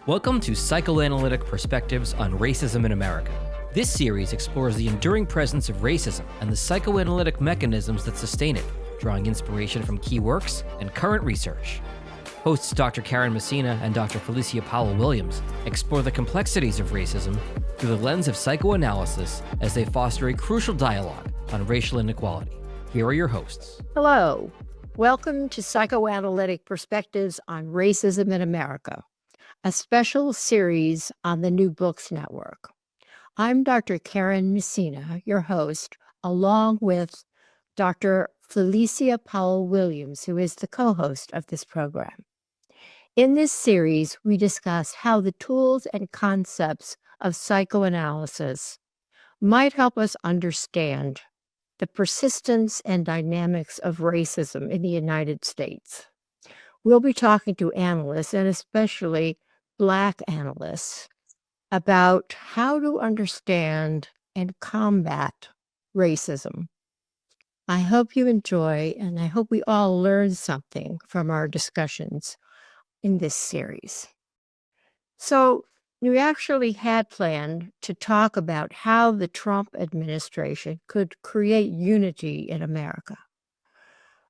Welcome to Psychoanalytic Perspectives on Racism in America. This series explores the enduring presence of racism and the psychoanalytic mechanisms that sustain it, drawing inspiration from key works and current research. Hosts Dr. Karen Messina and Dr. Felicia Powell-Williams explore the complexities of racism through the lens of psychoanalysis as they foster a crucial dialogue on racial inequality. Here are your hosts. Hello. Welcome to Psychoanalytic Perspectives on Racism in America, a special series on the New Books Network. I'm Dr. Karen Messina, your host, along with Dr. Felicia Powell-Williams, who is the co-host of this program. In this series, we discuss how the tools and concepts of psychoanalysis might help us understand the persistence and dynamics of racism in the United States. We'll be talking to analysts, and especially Black analysts, about how to understand and combat racism. I hope you enjoy, and I hope we all learn something from our discussions in this series. So, we actually had planned to talk about how the Trump administration could create unity in America.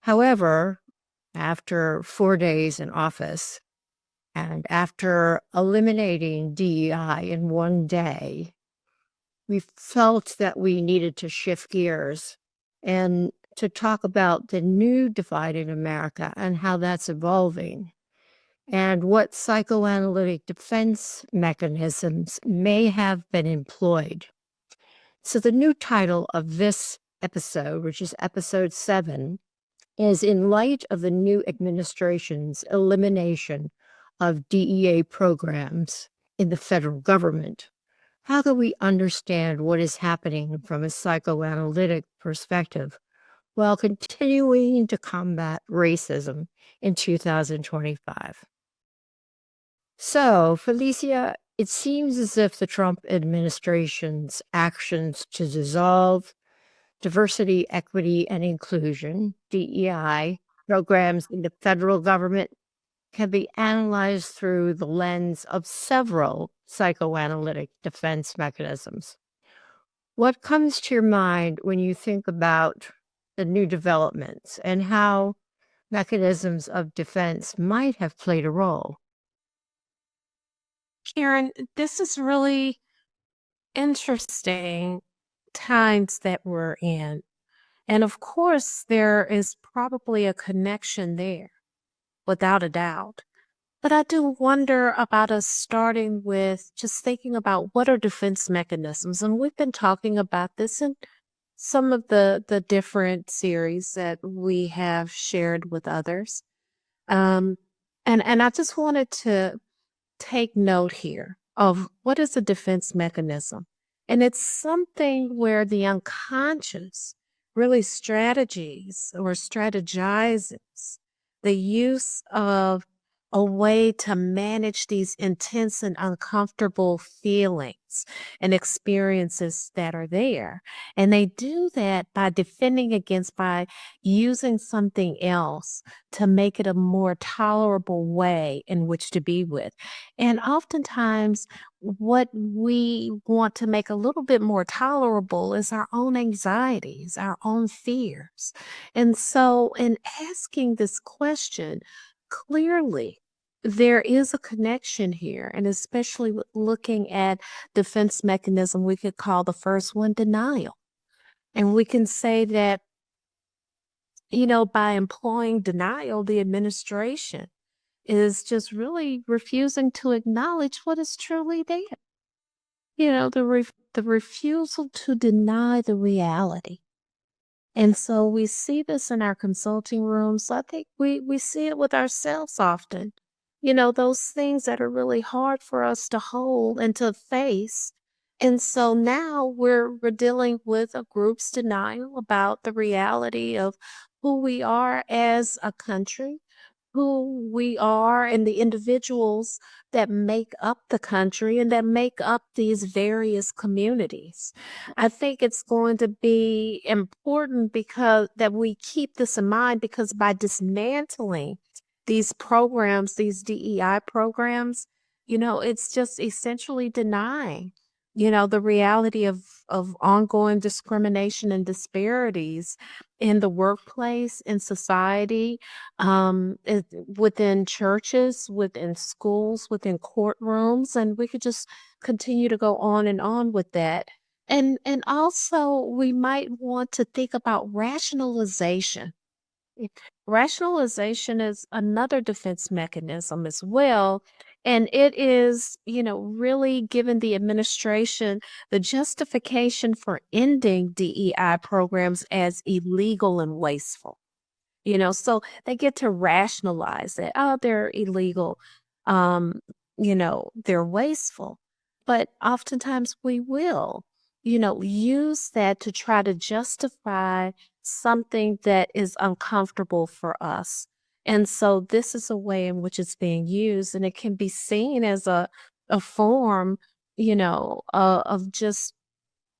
However, after 4 days in office, and after eliminating DEI in one day, we felt that we needed to shift gears and to talk about the new divide in America and how that's evolving, and what psychoanalytic defense mechanisms may have been employed. So the new title of this episode, which is episode 7, is in light of the new administration's elimination of DEI programs in the federal government. How can we understand what is happening from a psychoanalytic perspective while continuing to combat racism in 2025? So, Felicia, it seems as if the Trump administration's actions to dissolve diversity, equity, and inclusion, DEI, programs in the federal government can be analyzed through the lens of several psychoanalytic defense mechanisms. What comes to your mind when you think about the new developments and how mechanisms of defense might have played a role? Karen, this is really interesting times that we're in. And of course, there is probably a connection there, without a doubt. But I do wonder about us starting with just thinking about what are defense mechanisms. And we've been talking about this in some of the different series that we have shared with others. And I just wanted to take note here of what is a defense mechanism. And it's something where the unconscious really strategizes the use of a way to manage these intense and uncomfortable feelings and experiences that are there. And they do that by defending against, by using something else to make it a more tolerable way in which to be with. And oftentimes, what we want to make a little bit more tolerable is our own anxieties, our own fears. And so, in asking this question, clearly, there is a connection here, and especially with looking at defense mechanism, we could call the first one denial. And we can say that, by employing denial, the administration is just really refusing to acknowledge what is truly there. The refusal to deny the reality. And so we see this in our consulting rooms. I think we see it with ourselves often. Those things that are really hard for us to hold and to face. And so now we're dealing with a group's denial about the reality of who we are as a country, who we are, and the individuals that make up the country and that make up these various communities. I think it's going to be important because that we keep this in mind, because by dismantling these programs, these DEI programs, It's just essentially denying, the reality of ongoing discrimination and disparities in the workplace, in society, within churches, within schools, within courtrooms, and we could just continue to go on with that. And also we might want to think about rationalization. Rationalization is another defense mechanism as well. And it is, really giving the administration the justification for ending DEI programs as illegal and wasteful. So they get to rationalize that, oh, they're illegal, they're wasteful. But oftentimes we will, use that to try to justify something that is uncomfortable for us. And so this is a way in which it's being used, and it can be seen as a form, of just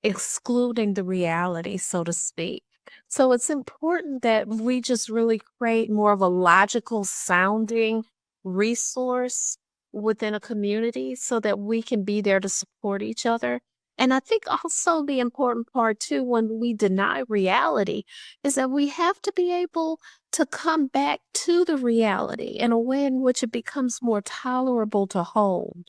excluding the reality, so to speak. So it's important that we just really create more of a logical sounding resource within a community so that we can be there to support each other. And I think also the important part too, when we deny reality, is that we have to be able to come back to the reality in a way in which it becomes more tolerable to hold.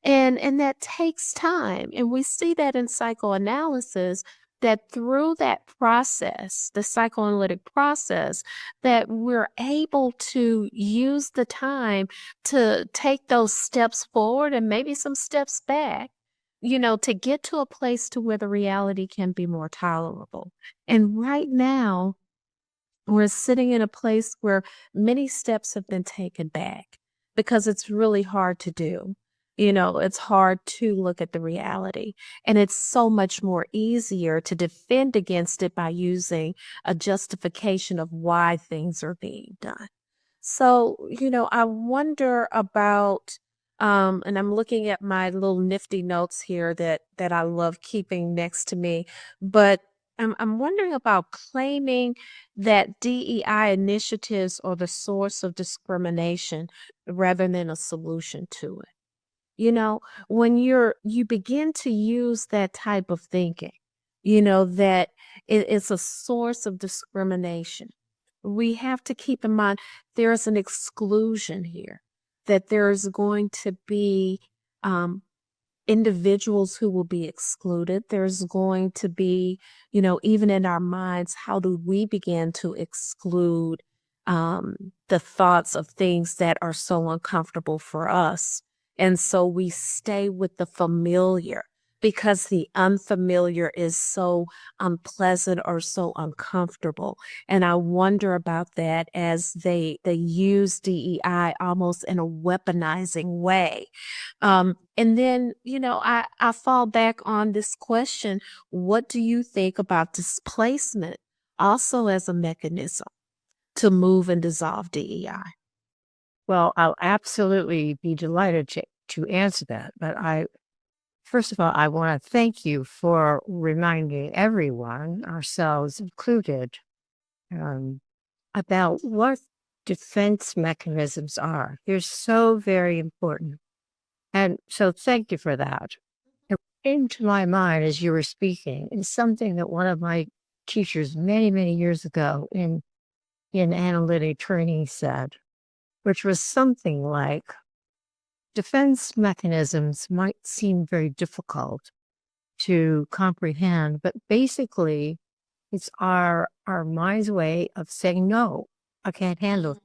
And that takes time. And we see that in psychoanalysis, that through that process, the psychoanalytic process, that we're able to use the time to take those steps forward and maybe some steps back, to get to a place to where the reality can be more tolerable. And right now, we're sitting in a place where many steps have been taken back because it's really hard to do. It's hard to look at the reality. And it's so much more easier to defend against it by using a justification of why things are being done. So, I wonder about, and I'm looking at my little nifty notes here that I love keeping next to me, but I'm wondering about claiming that DEI initiatives are the source of discrimination rather than a solution to it. When you begin to use that type of thinking, that it's a source of discrimination. We have to keep in mind there's an exclusion here, that there's going to be individuals who will be excluded. There's going to be, even in our minds, how do we begin to exclude the thoughts of things that are so uncomfortable for us? And so we stay with the familiar because the unfamiliar is so unpleasant or so uncomfortable. And I wonder about that as they use DEI almost in a weaponizing way. And then, I fall back on this question. What do you think about displacement also as a mechanism to move and dissolve DEI? Well, I'll absolutely be delighted to answer that. But first of all, I want to thank you for reminding everyone, ourselves included, about what defense mechanisms are. They're so very important. And so thank you for that. It came to my mind as you were speaking is something that one of my teachers many, many years ago in analytic training said, which was something like, defense mechanisms might seem very difficult to comprehend, but basically it's our mind's way of saying, no, I can't handle it.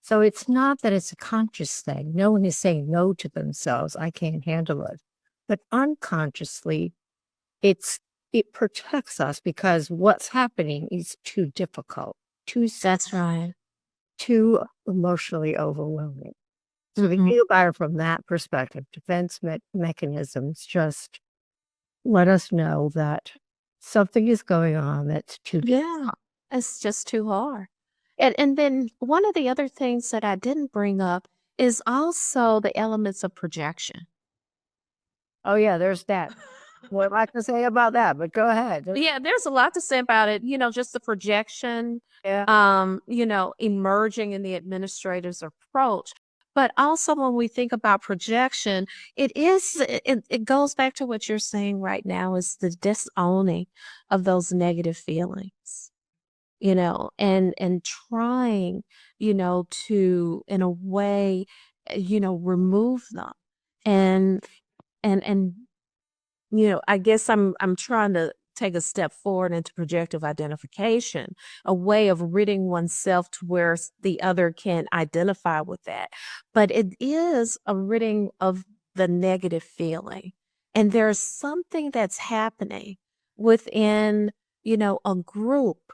So it's not that it's a conscious thing. No one is saying no to themselves. I can't handle it. But unconsciously, it protects us because what's happening is too difficult, That's right. too emotionally overwhelming. So if you think about it from that perspective, defense mechanisms just let us know that something is going on that's too Yeah, it's just too hard. And then one of the other things that I didn't bring up is also the elements of projection. Oh, yeah, there's that. What am I to say about that? But go ahead. Yeah, there's a lot to say about it. Just the projection, Yeah. emerging in the administrator's approach. But also when we think about projection, it goes back to what you're saying right now is the disowning of those negative feelings, and trying, to in a way, remove them. And and I guess I'm trying to take a step forward into projective identification, a way of ridding oneself to where the other can identify with that. But it is a ridding of the negative feeling. And there's something that's happening within, a group.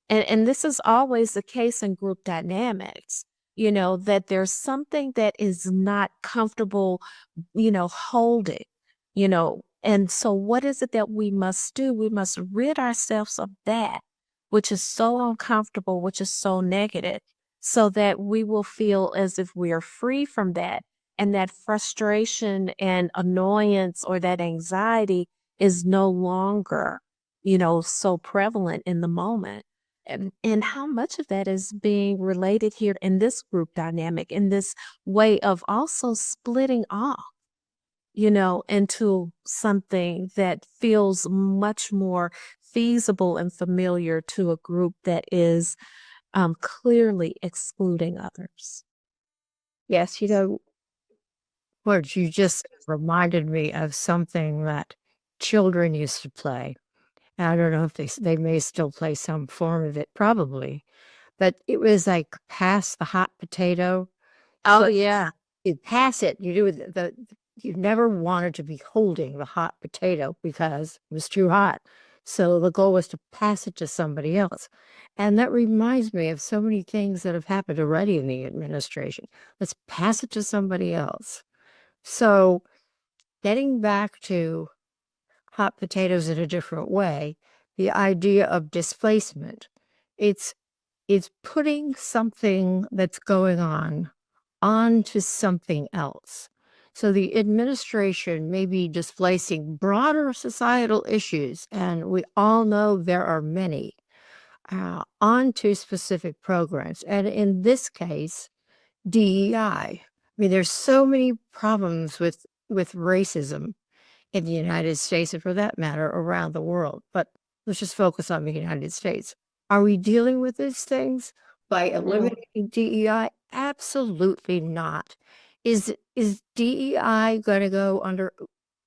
And this is always the case in group dynamics, that there's something that is not comfortable, holding, and so what is it that we must do? We must rid ourselves of that, which is so uncomfortable, which is so negative, so that we will feel as if we are free from that. And that frustration and annoyance or that anxiety is no longer, so prevalent in the moment. And how much of that is being related here in this group dynamic, in this way of also splitting off, into something that feels much more feasible and familiar to a group that is clearly excluding others. Yes, what you just reminded me of something that children used to play. And I don't know if they may still play some form of it, probably, but it was like pass the hot potato. Oh, But yeah. you pass it, you do you never wanted to be holding the hot potato because it was too hot. So the goal was to pass it to somebody else. And that reminds me of so many things that have happened already in the administration. Let's pass it to somebody else. So getting back to hot potatoes in a different way, the idea of displacement, it's putting something that's going on onto something else. So the administration may be displacing broader societal issues, and we all know there are many, onto specific programs. And in this case, DEI. I mean, there's so many problems with racism in the United States, and for that matter, around the world. But let's just focus on the United States. Are we dealing with these things by eliminating DEI? Absolutely not. Is DEI going to go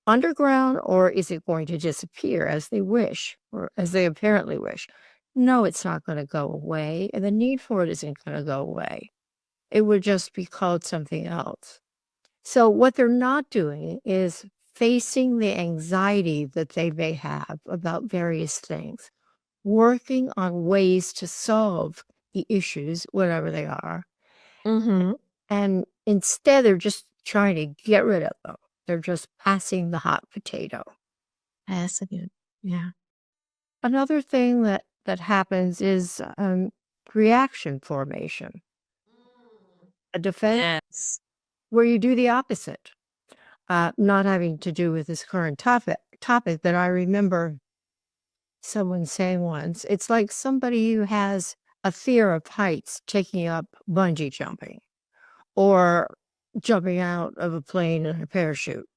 underground, or is it going to disappear as they wish, or as they apparently wish? No, it's not going to go away, and the need for it isn't going to go away. It would just be called something else. So what they're not doing is facing the anxiety that they may have about various things, working on ways to solve the issues, whatever they are. Mm-hmm. And instead, they're just trying to get rid of them. They're just passing the hot potato. Passing it. Yeah. Another thing that happens is reaction formation, a defense Yes. where you do the opposite. Not having to do with this current topic, but I remember someone saying once, it's like somebody who has a fear of heights taking up bungee jumping or jumping out of a plane in a parachute.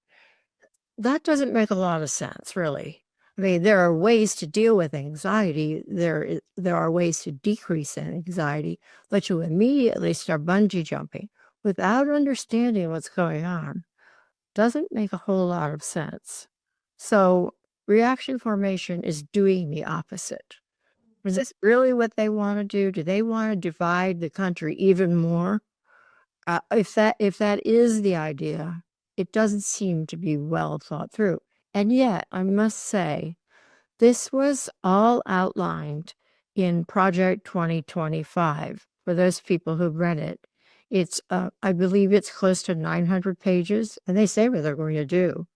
That doesn't make a lot of sense, really. I mean, there are ways to deal with anxiety. There are ways to decrease that anxiety, but to immediately start bungee jumping without understanding what's going on doesn't make a whole lot of sense. So reaction formation is doing the opposite. Is this really what they want to do? Do they want to divide the country even more? If that is the idea, it doesn't seem to be well thought through. And yet, I must say, this was all outlined in Project 2025 for those people who read it. It's, I believe it's close to 900 pages, and they say what they're going to do.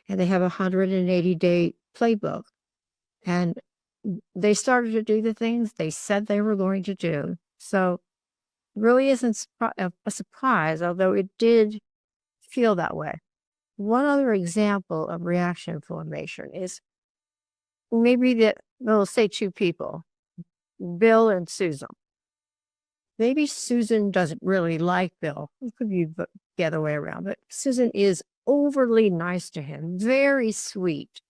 And they have a 180-day playbook. And they started to do the things they said they were going to do. So really isn't a surprise, although it did feel that way. One other example of reaction formation is maybe that, we'll say two people, Bill and Susan. maybe Susan doesn't really like Bill. It could be the other way around, but Susan is overly nice to him, very sweet,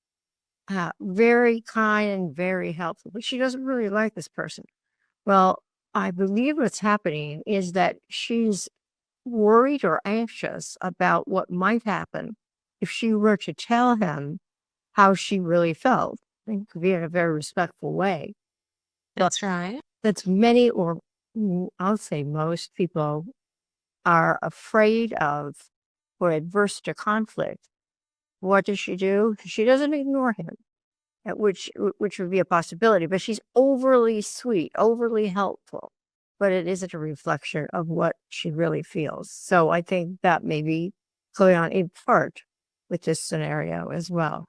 very kind and very helpful, but she doesn't really like this person. Well, I believe what's happening is that she's worried or anxious about what might happen if she were to tell him how she really felt. It could be in a very respectful way. That's right. That's many, or I'll say most people are afraid of or adverse to conflict. What does she do? She doesn't ignore him, which would be a possibility, but she's overly sweet, overly helpful, but it isn't a reflection of what she really feels. So I think that may be going on in part with this scenario as well.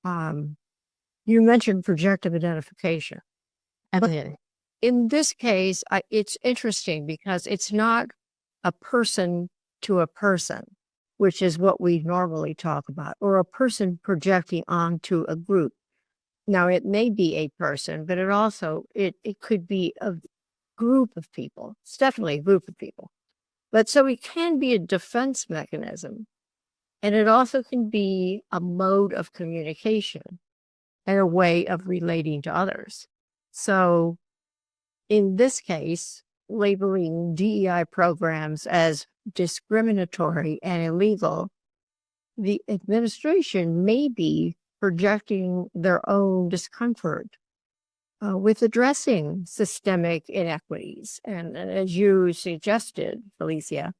You mentioned projective identification. Absolutely. In this case, it's interesting because it's not a person to a person, which is what we normally talk about, or a person projecting onto a group. Now, it may be a person, but it could be a group of people. It's definitely a group of people. But so it can be a defense mechanism, and it also can be a mode of communication and a way of relating to others. So in this case, labeling DEI programs as discriminatory and illegal, the administration may be projecting their own discomfort with addressing systemic inequities. And as you suggested, Felicia,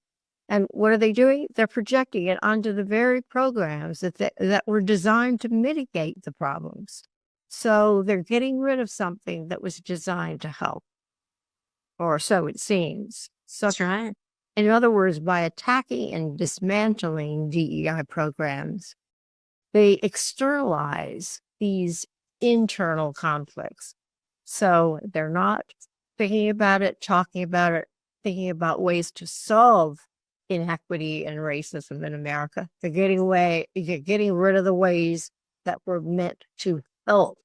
and what are they doing? They're projecting it onto the very programs that were designed to mitigate the problems. So they're getting rid of something that was designed to help, or so it seems. So, That's right. in other words, by attacking and dismantling DEI programs, they externalize these internal conflicts. So they're not thinking about it, talking about it, thinking about ways to solve inequity and racism in America. They're getting rid of the ways that were meant to help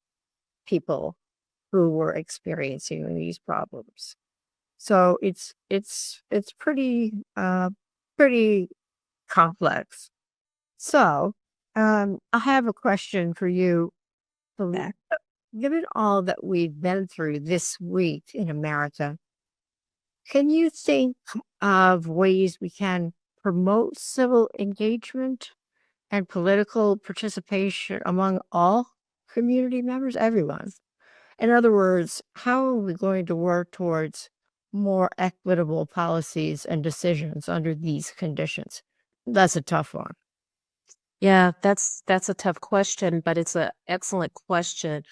people who were experiencing these problems. So it's pretty complex. So I have a question for you. Back. Given all that we've been through this week in America, can you think of ways we can promote civil engagement and political participation among all community members, everyone? In other words, how are we going to work towards more equitable policies and decisions under these conditions? That's a tough one. Yeah, that's a tough question, but it's an excellent question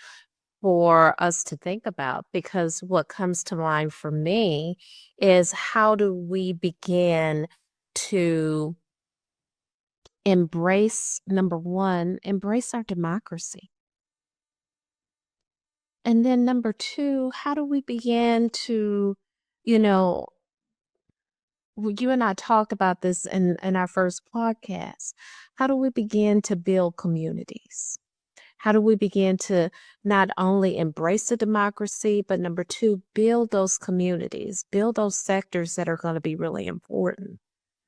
for us to think about, because what comes to mind for me is, how do we begin to number one, embrace our democracy? And then number two, how do we begin to, you know, you and I talked about this in our first podcast. How do we begin to build communities? How do we begin to not only embrace the democracy, but number two, build those communities, build those sectors that are going to be really important?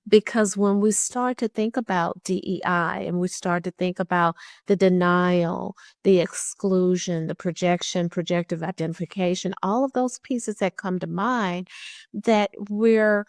Because when we start to think about DEI and we start to think about the denial, the exclusion, the projective identification, all of those pieces that come to mind, that we're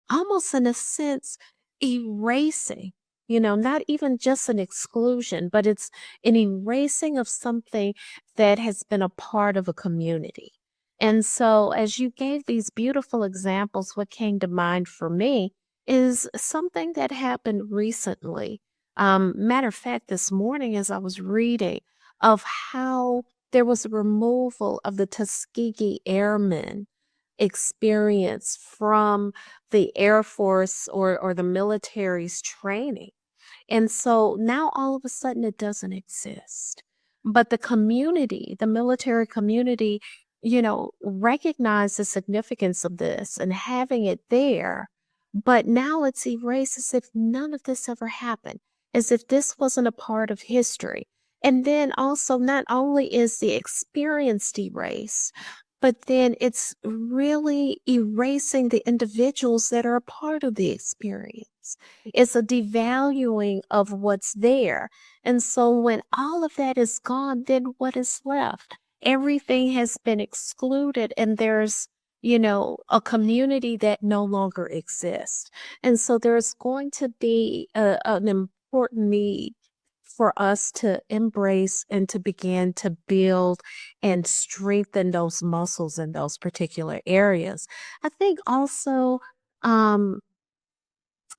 almost in a sense erasing, not even just an exclusion, but it's an erasing of something that has been a part of a community. And so, as you gave these beautiful examples, what came to mind for me is something that happened recently. Matter of fact, this morning, as I was reading of how there was a removal of the Tuskegee Airmen experience from the Air Force or the military's training. And so now all of a sudden it doesn't exist. But the community, the military community, recognize the significance of this and having it there. But now it's erased as if none of this ever happened, as if this wasn't a part of history. And then also, not only is the experience erased, but then it's really erasing the individuals that are a part of the experience. It's a devaluing of what's there. And so when all of that is gone, then what is left? Everything has been excluded, and there's, a community that no longer exists. And so there's going to be an important need for us to embrace and to begin to build and strengthen those muscles in those particular areas. I think also,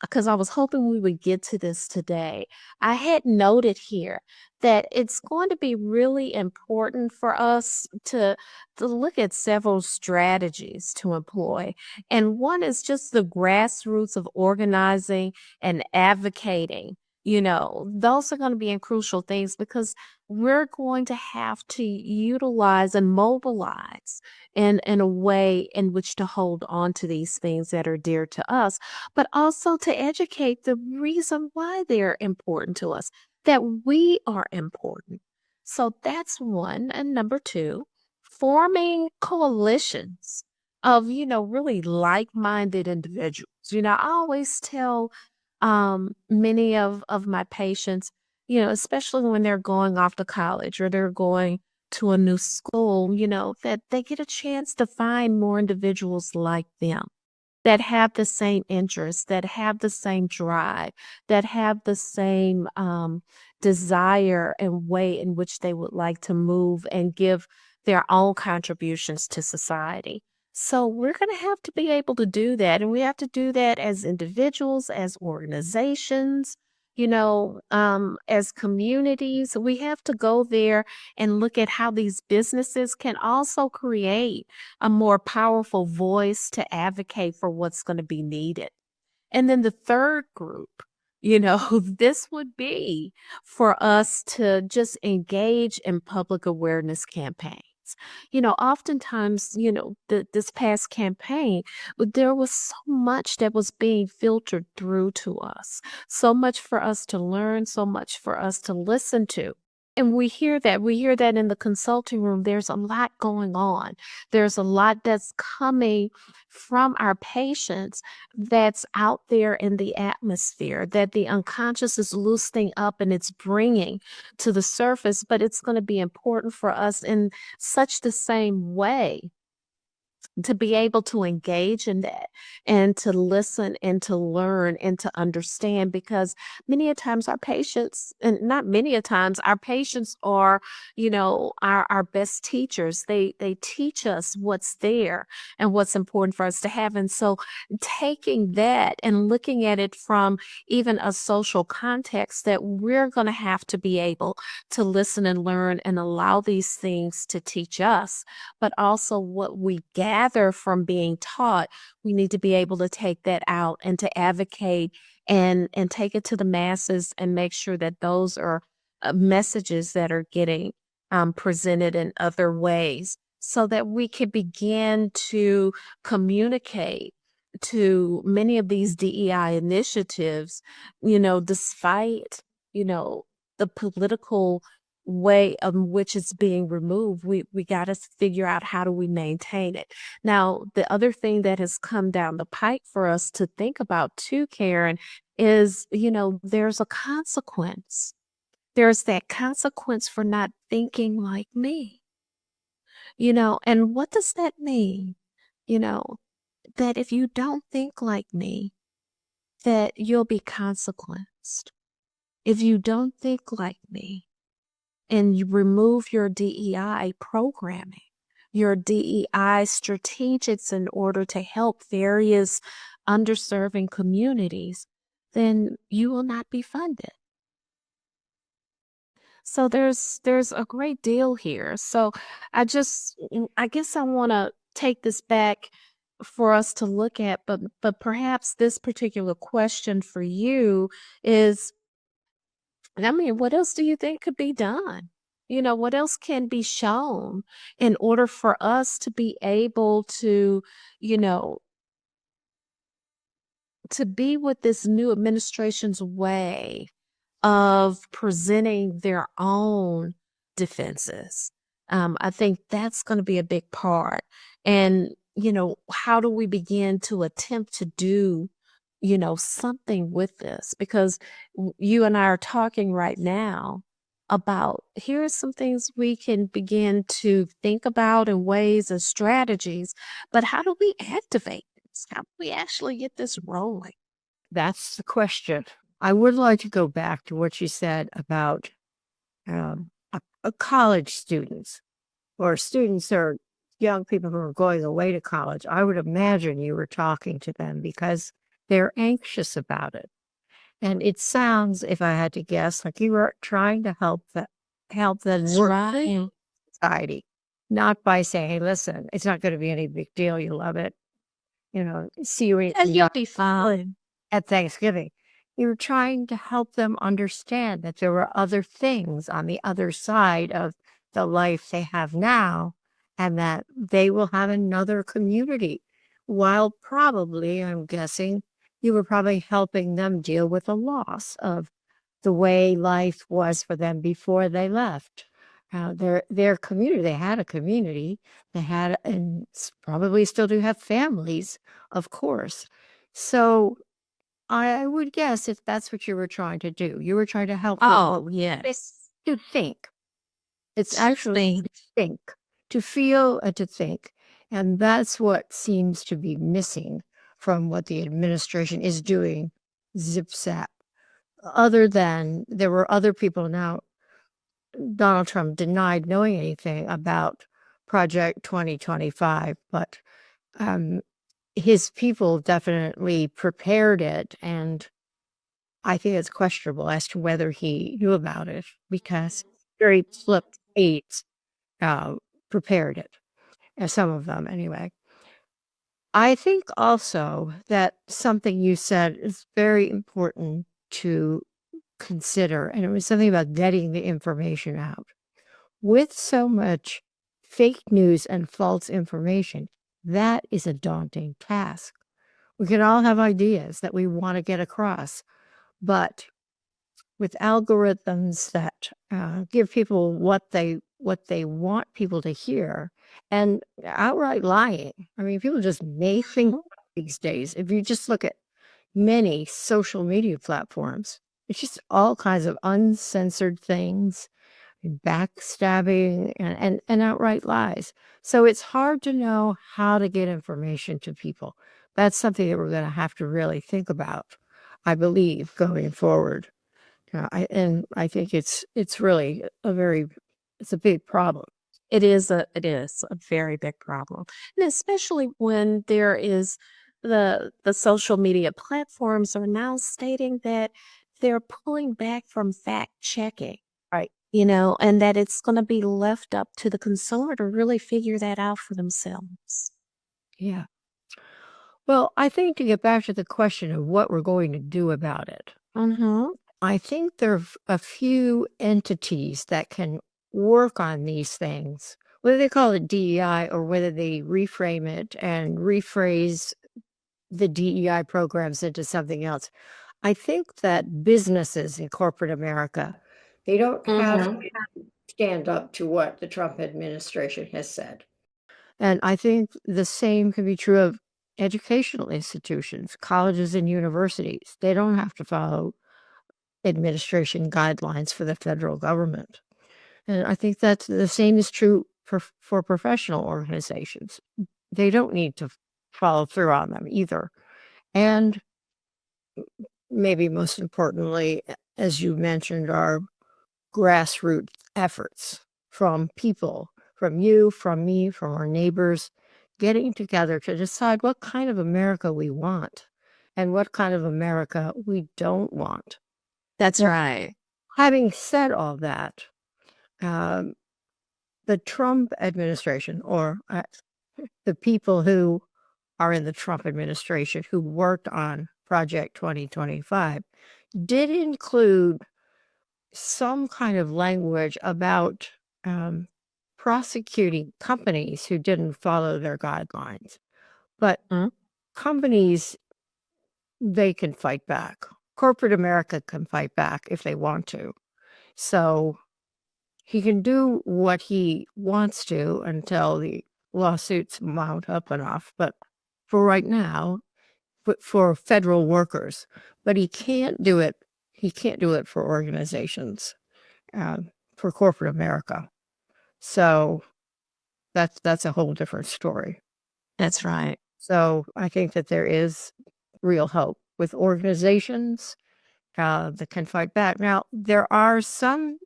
because I was hoping we would get to this today, I had noted here that it's going to be really important for us to look at several strategies to employ. And one is just the grassroots of organizing and advocating. Those are going to be crucial things because we're going to have to utilize and mobilize in a way in which to hold on to these things that are dear to us, but also to educate the reason why they're important to us, that we are important. So that's one. And number two, forming coalitions of, really like-minded individuals. I always tell many of my patients, especially when they're going off to college or they're going to a new school, that they get a chance to find more individuals like them that have the same interests, that have the same drive, that have the same desire and way in which they would like to move and give their own contributions to society. So we're going to have to be able to do that. And we have to do that as individuals, as organizations, as communities. We have to go there and look at how these businesses can also create a more powerful voice to advocate for what's going to be needed. And then the third group, this would be for us to just engage in public awareness campaigns. Oftentimes, this past campaign, there was so much that was being filtered through to us, so much for us to learn, so much for us to listen to. And we hear that in the consulting room. There's a lot going on. There's a lot that's coming from our patients that's out there in the atmosphere, that the unconscious is loosening up and it's bringing to the surface. But it's going to be important for us in such the same way to be able to engage in that and to listen and to learn and to understand, because many a times our patients, and not many a times, our patients are, our best teachers. They teach us what's there and what's important for us to have. And so taking that and looking at it from even a social context, that we're going to have to be able to listen and learn and allow these things to teach us, but also what we gather from being taught, we need to be able to take that out and to advocate and take it to the masses and make sure that those are messages that are getting presented in other ways, so that we can begin to communicate to many of these DEI initiatives, despite, the political way in which it's being removed. We got to figure out, how do we maintain it? Now, the other thing that has come down the pike for us to think about too, Karen, is, there's a consequence. There's that consequence for not thinking like me. And what does that mean? That if you don't think like me, that you'll be consequenced. If you don't think like me, and you remove your DEI programming, your DEI strategies in order to help various underserving communities, then you will not be funded. So there's a great deal here. So I guess I want to take this back for us to look at, but perhaps this particular question for you is, what else do you think could be done? What else can be shown in order for us to be able to, to be with this new administration's way of presenting their own defenses, I think that's going to be a big part. And, how do we begin to attempt to do, something with this? Because you and I are talking right now about here are some things we can begin to think about in ways and strategies, but how do we activate this? How do we actually get this rolling? That's the question. I would like to go back to what you said about college students or students or young people who are going away to college. I would imagine you were talking to them because they're anxious about it. And it sounds, if I had to guess, like you were trying to help them That's work right. in society, not by saying, "Hey, listen, it's not going to be any big deal. You love it. See you Yeah, you'll be fine. at Thanksgiving." You were trying to help them understand that there were other things on the other side of the life they have now, and that they will have another community. While probably, I'm guessing, you were probably helping them deal with the loss of the way life was for them before they left. Their community, they had a community, they had, and probably still do have families, of course. So I would guess if that's what you were trying to do, you were trying to help them Oh, yes. to think. It's To actually think. to think, to feel and to think. And that's what seems to be missing from what the administration is doing, zip zap. Other than there were other people now, Donald Trump denied knowing anything about Project 2025, but um, his people definitely prepared it. And I think it's questionable as to whether he knew about it because very flipped aides uh, prepared it, some of them anyway. I think also that something you said is very important to consider, and it was something about getting the information out. With so much fake news and false information, that is a daunting task. We can all have ideas that we want to get across, but with algorithms that give people what they want people to hear, and outright lying. I mean, people just make things up these days. If you just look at many social media platforms, it's just all kinds of uncensored things, backstabbing, and outright lies. So it's hard to know how to get information to people. That's something that we're going to have to really think about, I believe, going forward. I think it's really it's a big problem. It is a very big problem. And especially when there is the social media platforms are now stating that they're pulling back from fact checking, Right. and that it's going to be left up to the consumer to really figure that out for themselves. Yeah. Well, I think to get back to the question of what we're going to do about it, Mm-hmm. I think there are a few entities that can work on these things, whether they call it DEI or whether they reframe it and rephrase the DEI programs into something else. I think that businesses in corporate America, they don't have Mm-hmm. to stand up to what the Trump administration has said. And I think the same can be true of educational institutions, colleges and universities. They don't have to follow administration guidelines for the federal government. And I think that the same is true for professional organizations. They don't need to follow through on them either. And maybe most importantly, as you mentioned, are grassroots efforts from people, from you, from me, from our neighbors, getting together to decide what kind of America we want and what kind of America we don't want. That's Now, right. having said all that, um, the Trump administration, or the people who are in the Trump administration who worked on Project 2025, did include some kind of language about prosecuting companies who didn't follow their guidelines. But Mm. companies, they can fight back. Corporate America can fight back if they want to. So he can do what he wants to until the lawsuits mount up enough. But for right now, for federal workers, but he can't do it. He can't do it for organizations, uh, for corporate America. So that's a whole different story. That's right. So I think that there is real hope with organizations that can fight back. Now there are some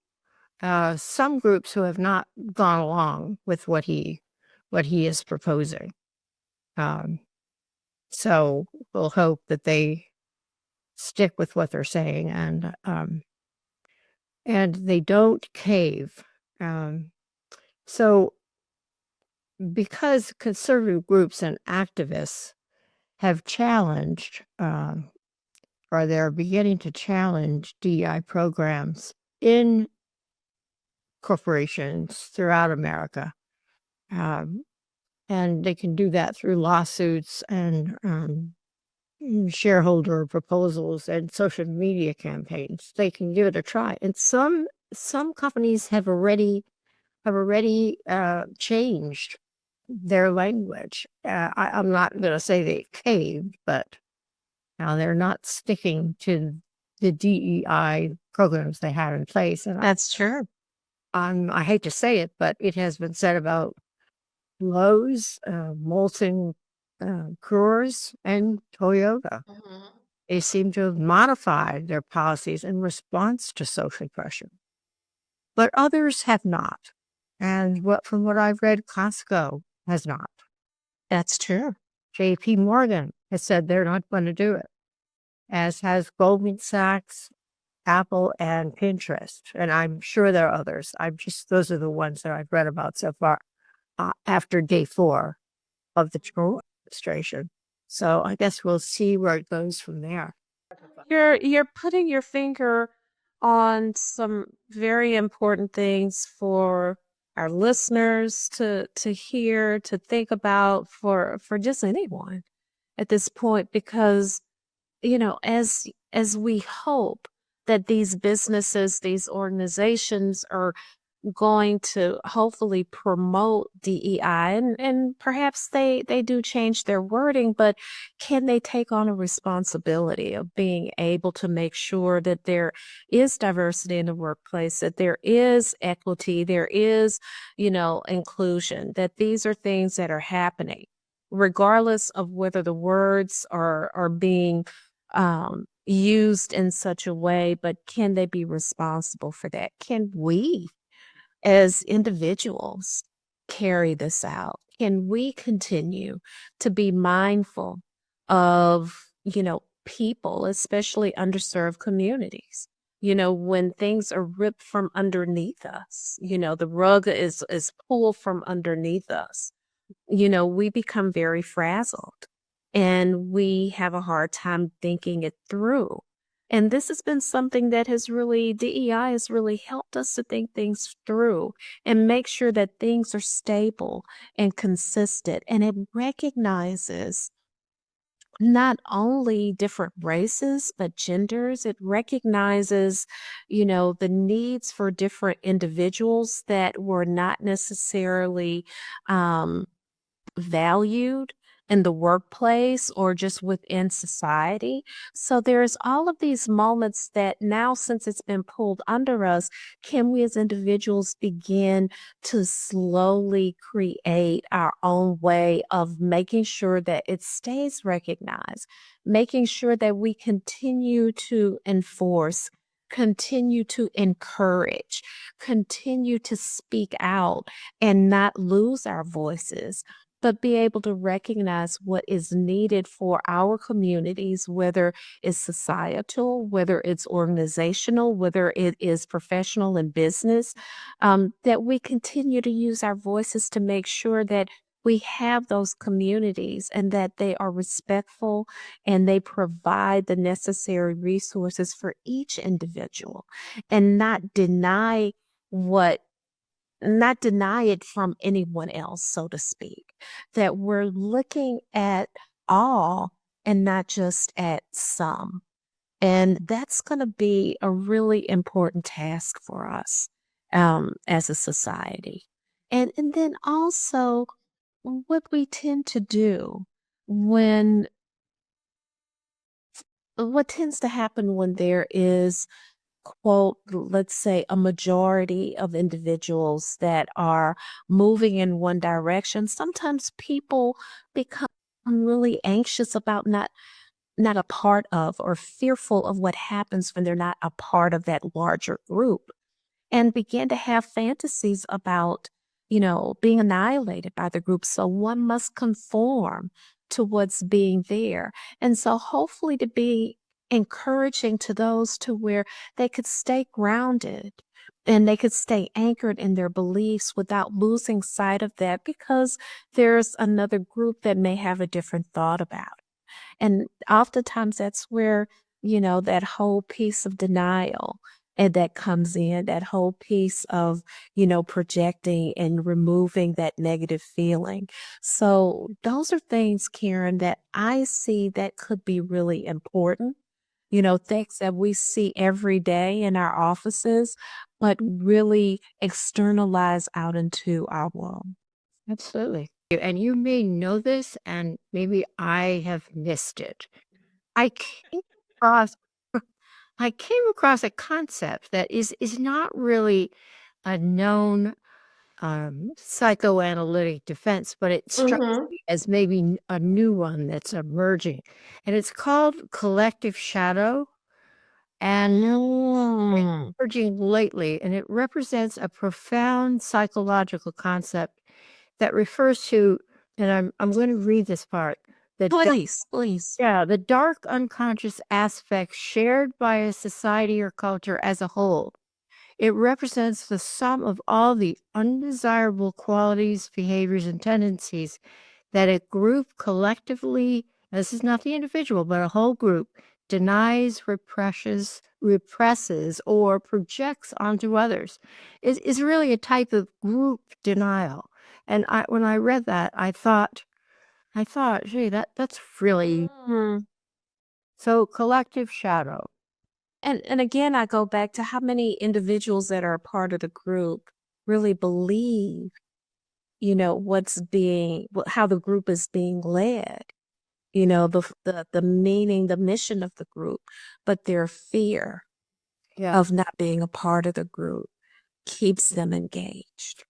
groups who have not gone along with what he is proposing. So we'll hope that they stick with what they're saying and they don't cave. So because conservative groups and activists have challenged, or they're beginning to challenge DEI programs in corporations throughout America, and they can do that through lawsuits and shareholder proposals and social media campaigns. They can give it a try, and some companies have already changed their language. I'm not going to say they caved, but now they're not sticking to the DEI programs they had in place. And That's true. I hate to say it, but it has been said about Lowe's, Molson Coors, and Toyota. They seem to have modified their policies in response to social pressure, but others have not. And from what I've read, Costco has not. That's true. JP Morgan has said they're not going to do it, as has Goldman Sachs, Apple, and Pinterest. And I'm sure there are others. Those are the ones that I've read about so far after day 4 of the Trump administration. So I guess we'll see where it goes from there. You're putting your finger on some very important things for our listeners to hear, to think about, for just anyone at this point, because as we hope that these businesses, these organizations are going to hopefully promote DEI, and perhaps they do change their wording, but can they take on a responsibility of being able to make sure that there is diversity in the workplace, that there is equity, there is, inclusion, that these are things that are happening, regardless of whether the words are being used in such a way, but can they be responsible for that? Can we as individuals carry this out? Can we continue to be mindful of, people, especially underserved communities? When things are ripped from underneath us, the rug is pulled from underneath us, we become very frazzled and we have a hard time thinking it through. And this has been something that DEI has really helped us to think things through and make sure that things are stable and consistent. And it recognizes not only different races, but genders. It recognizes, the needs for different individuals that were not necessarily valued in the workplace or just within society. So there's all of these moments that now, since it's been pulled under us, can we as individuals begin to slowly create our own way of making sure that it stays recognized, making sure that we continue to enforce, continue to encourage, continue to speak out, and not lose our voices, but be able to recognize what is needed for our communities, whether it's societal, whether it's organizational, whether it is professional and business, that we continue to use our voices to make sure that we have those communities and that they are respectful and they provide the necessary resources for each individual, and not deny it from anyone else, so to speak. That we're looking at all and not just at some. And that's going to be a really important task for us as a society. And then also what we tend to do when what tends to happen when there is, quote, let's say a majority of individuals that are moving in one direction, sometimes people become really anxious about not a part of, or fearful of what happens when they're not a part of that larger group, and begin to have fantasies about, being annihilated by the group. So one must conform to what's being there. And so hopefully to be encouraging to those to where they could stay grounded and they could stay anchored in their beliefs without losing sight of that, because there's another group that may have a different thought about. And oftentimes that's where, that whole piece of denial and that comes in, that whole piece of, projecting and removing that negative feeling. So those are things, Karen, that I see that could be really important. Things that we see every day in our offices, but really externalize out into our world. Absolutely. And you may know this, and maybe I have missed it. I came across I came across a concept that is not really a known psychoanalytic defense, but it strikes Mm-hmm. me as maybe a new one that's emerging. And it's called collective shadow. And Mm. emerging lately, and it represents a profound psychological concept that refers to, and I'm going to read this part, the Please, please. yeah, the dark unconscious aspects shared by a society or culture as a whole. It represents the sum of all the undesirable qualities, behaviors, and tendencies that a group collectively, this is not the individual, but a whole group, denies, represses, or projects onto others. Is really a type of group denial. And when I read that, I thought, gee, that's really Mm. so collective shadow. And again, I go back to how many individuals that are a part of the group really believe, how the group is being led, the meaning, the mission of the group, but their fear Yeah. of not being a part of the group keeps them engaged.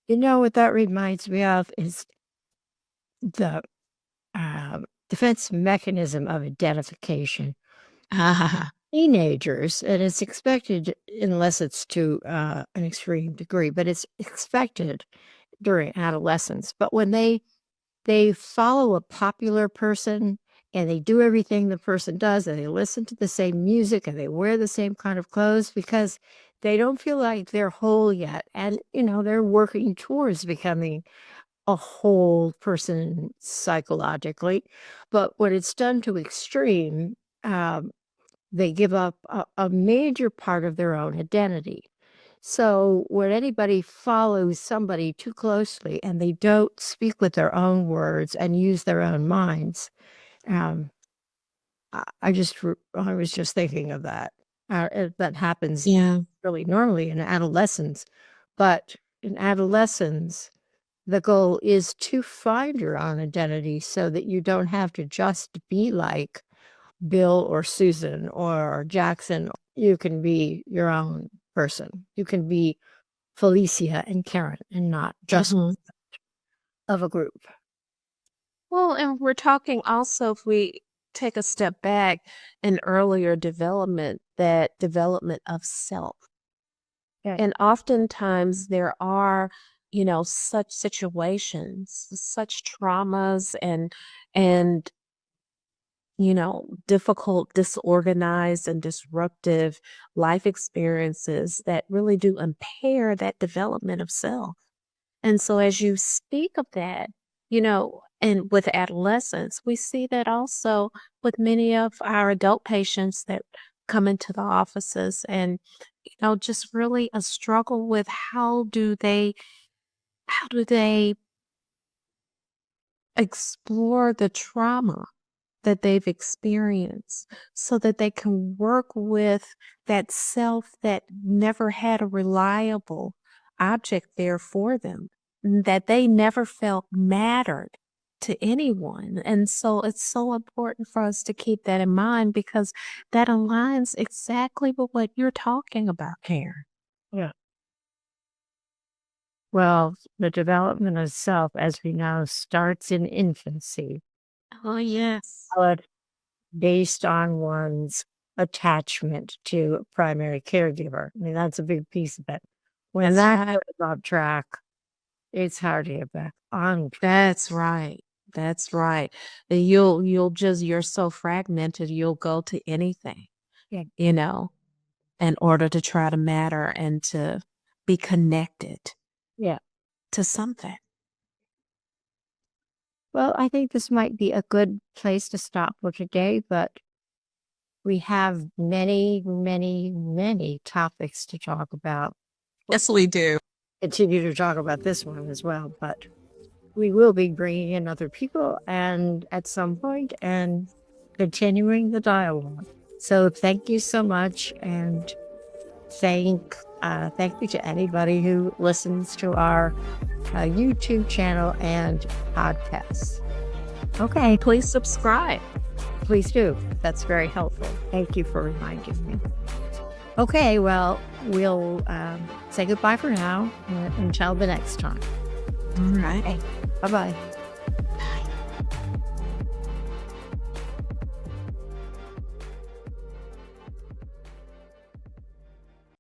You know what that reminds me of is the defense mechanism of identification. Ah, Teenagers, and it's expected, unless it's to an extreme degree, but it's expected during adolescence. But when they follow a popular person and they do everything the person does, and they listen to the same music and they wear the same kind of clothes, because they don't feel like they're whole yet. And, they're working towards becoming a whole person psychologically. But when it's done to extreme, they give up a major part of their own identity. So when anybody follows somebody too closely and they don't speak with their own words and use their own minds, um, I was just thinking of that. That happens yeah. really normally in adolescence, but in adolescence, the goal is to find your own identity so that you don't have to just be like Bill or Susan or Jackson. You can be your own person. You can be Felicia and Karen and not just Mhm. of a group. Well, and we're talking also, if we take a step back, in earlier development, that development of self. Yeah. And oftentimes there are, such situations, such traumas and difficult, disorganized, and disruptive life experiences that really do impair that development of self. And so as you speak of that, and with adolescents, we see that also with many of our adult patients that come into the offices, and, just really a struggle with how do they explore the trauma that they've experienced so that they can work with that self that never had a reliable object there for them, that they never felt mattered to anyone. And so it's so important for us to keep that in mind because that aligns exactly with what you're talking about, Karen. Yeah. Well, the development of self, as we know, starts in infancy, Oh, yes. but based on one's attachment to a primary caregiver. I mean, that's a big piece of it. When that goes off track, it's hard to get back on track. That's right. That's right. You're so fragmented, you'll go to anything, Yeah. in order to try to matter and to be connected Yeah. to something. Well, I think this might be a good place to stop for today, but we have many, many, many topics to talk about. Yes, we do. Continue to talk about this one as well, but we will be bringing in other people and at some point and continuing the dialogue. So thank you so much, and thank you to anybody who listens to our YouTube channel and podcasts. Okay, Please subscribe. please do. That's very helpful. Thank you for reminding me. Okay, well, we'll say goodbye for now until the next time. All right. Bye-bye.